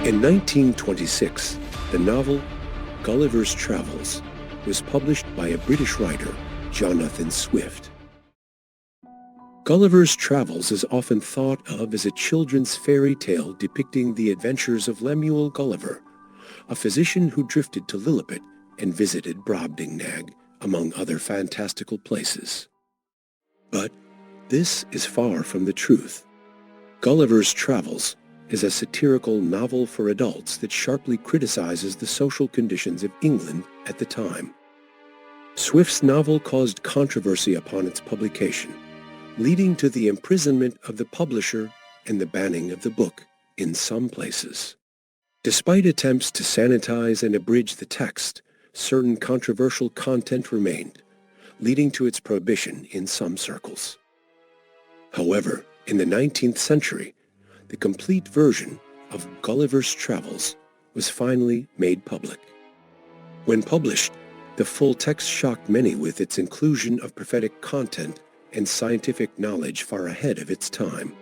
In 1926, the novel Gulliver's Travels was published by a British writer, Jonathan Swift. Gulliver's Travels is often thought of as a children's fairy tale depicting the adventures of Lemuel Gulliver, a physician who drifted to Lilliput and visited Brobdingnag, among other fantastical places. But this is far from the truth. Gulliver's Travels is a satirical novel for adults that sharply criticizes the social conditions of England at the time. Swift's novel caused controversy upon its publication, leading to the imprisonment of the publisher and the banning of the book in some places. Despite attempts to sanitize and abridge the text, certain controversial content remained, leading to its prohibition in some circles. However, in the 19th century, the complete version of Gulliver's Travels was finally made public. When published, the full text shocked many with its inclusion of prophetic content and scientific knowledge far ahead of its time.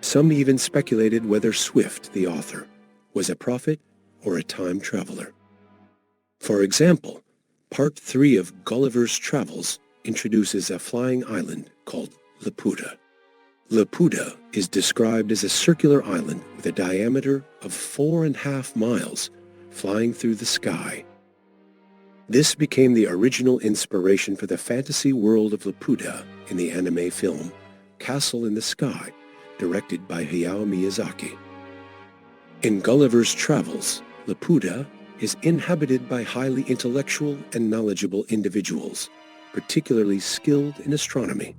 Some even speculated whether Swift, the author, was a prophet or a time traveler. For example, Part 3 of Gulliver's Travels introduces a flying island called Laputa. Laputa is described as a circular island with a diameter of 4.5 miles flying through the sky. This became the original inspiration for the fantasy world of Laputa in the anime film Castle in the Sky, directed by Hayao Miyazaki. In Gulliver's Travels, Laputa is inhabited by highly intellectual and knowledgeable individuals, particularly skilled in astronomy.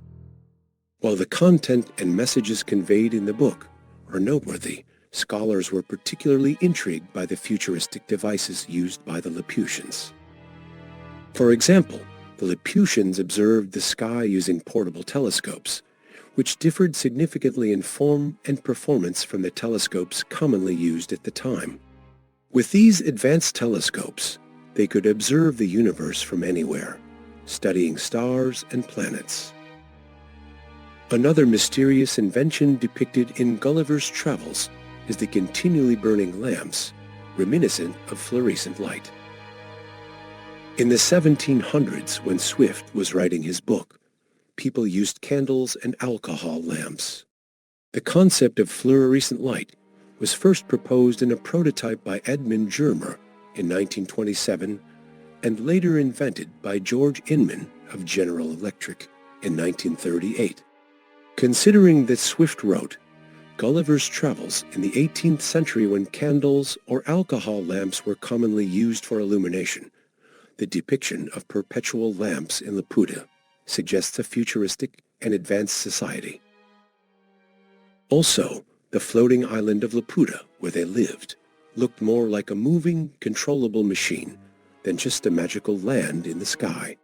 While the content and messages conveyed in the book are noteworthy, scholars were particularly intrigued by the futuristic devices used by the Laputians. For example, the Laputians observed the sky using portable telescopes, which differed significantly in form and performance from the telescopes commonly used at the time. With these advanced telescopes, they could observe the universe from anywhere, studying stars and planets. Another mysterious invention depicted in Gulliver's Travels is the continually burning lamps, reminiscent of fluorescent light. In the 1700s, when Swift was writing his book, people used candles and alcohol lamps. The concept of fluorescent light was first proposed in a prototype by Edmund Germer in 1927 and later invented by George Inman of General Electric in 1938. Considering that Swift wrote Gulliver's Travels in the 18th century when candles or alcohol lamps were commonly used for illumination, the depiction of perpetual lamps in Laputa suggests a futuristic and advanced society. Also, the floating island of Laputa, where they lived, looked more like a moving, controllable machine than just a magical land in the sky.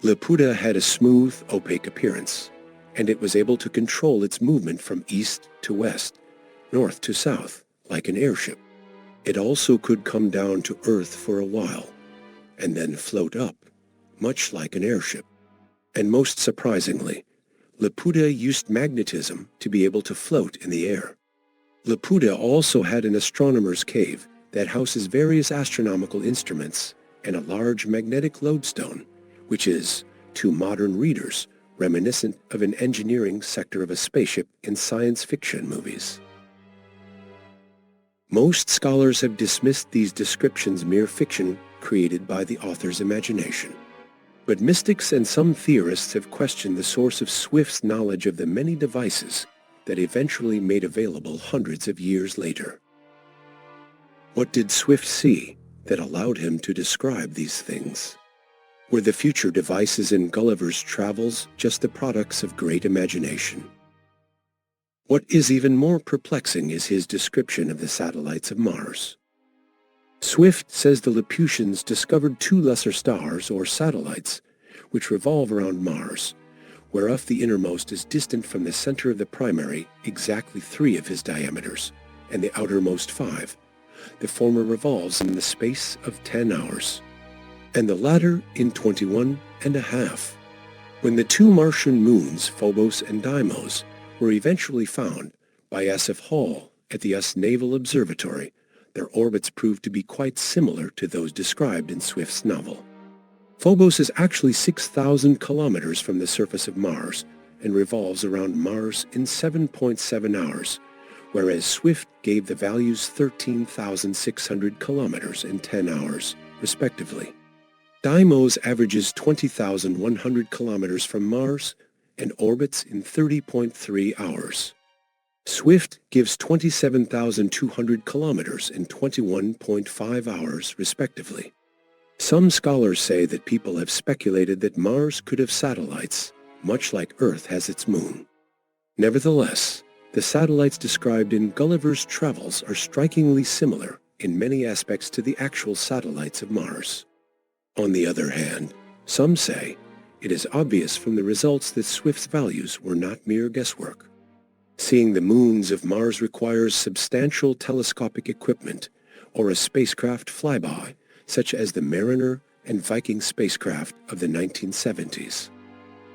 Laputa had a smooth, opaque appearance, and it was able to control its movement from east to west, north to south, like an airship. It also could come down to Earth for a while, and then float up, much like an airship. And most surprisingly, Laputa used magnetism to be able to float in the air. Laputa also had an astronomer's cave that houses various astronomical instruments and a large magnetic lodestone, which is, to modern readers, reminiscent of an engineering sector of a spaceship in science fiction movies. Most scholars have dismissed these descriptions mere fiction created by the author's imagination. But mystics and some theorists have questioned the source of Swift's knowledge of the many devices that eventually made available hundreds of years later. What did Swift see that allowed him to describe these things? Were the future devices in Gulliver's Travels just the products of great imagination? What is even more perplexing is his description of the satellites of Mars. Swift says the Laputians discovered 2 lesser stars, or satellites, which revolve around Mars, whereof the innermost is distant from the center of the primary exactly 3 of his diameters, and the outermost 5. The former revolves in the space of 10 hours, and the latter in 21.5. When the 2 Martian moons, Phobos and Deimos, were eventually found by Asaph Hall at the US Naval Observatory, their orbits proved to be quite similar to those described in Swift's novel. Phobos is actually 6,000 kilometers from the surface of Mars and revolves around Mars in 7.7 hours, whereas Swift gave the values 13,600 kilometers and 10 hours, respectively. Deimos averages 20,100 kilometers from Mars and orbits in 30.3 hours. Swift gives 27,200 kilometers and 21.5 hours, respectively. Some scholars say that people have speculated that Mars could have satellites, much like Earth has its moon. Nevertheless, the satellites described in Gulliver's Travels are strikingly similar in many aspects to the actual satellites of Mars. On the other hand, some say it is obvious from the results that Swift's values were not mere guesswork. Seeing the moons of Mars requires substantial telescopic equipment or a spacecraft flyby, such as the Mariner and Viking spacecraft of the 1970s.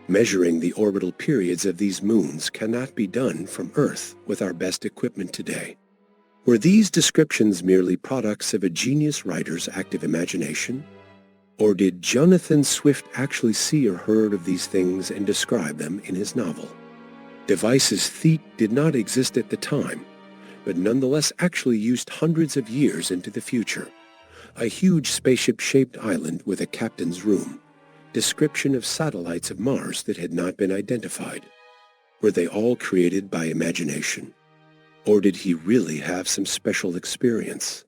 Measuring the orbital periods of these moons cannot be done from Earth with our best equipment today. Were these descriptions merely products of a genius writer's active imagination? Or did Jonathan Swift actually see or heard of these things and describe them in his novel? Devices Theat did not exist at the time, but nonetheless actually used hundreds of years into the future. A huge spaceship-shaped island with a captain's room. Description of satellites of Mars that had not been identified. Were they all created by imagination? Or did he really have some special experience?